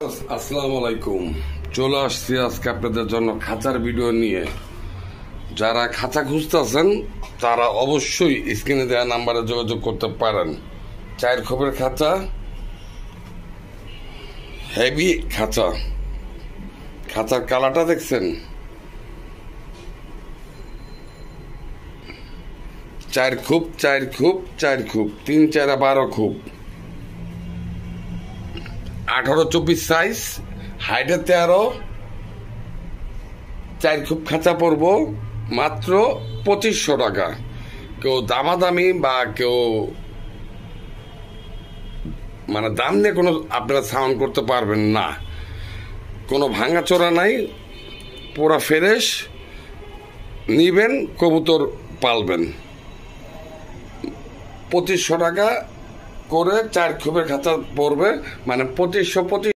আসসালামু আলাইকুম। চলে আসছি আজকে আপনাদের জন্য খাঁচার ভিডিও নিয়ে। যারা খাঁচা খুঁজতেছেন তারা অবশ্যই স্ক্রিনে দেওয়া নাম্বারে যোগাযোগ করতে পারেন। 4 খোপের খাঁচা, হেভি খাঁচা। খাঁচার কালারটা দেখছেন? 4 খোপ 4 খোপ 4 খোপ, 3 4 12 খোপ, 18-24 সাইজ, হাইটে 13। 4 খোপ খাঁচা পড়ব মাত্র 2500 টাকা। কেউ দামাদামি বা কেউ দাম নিয়ে কোনো আপনারা সাউন্ড করতে পারবেন না। কোনো ভাঙাচোরা নাই, পুরা ফ্রেশ নিবেন, কবুতর পালবেন। 2500 টাকা করে 4 খোপের খাঁচা পড়বে, 2500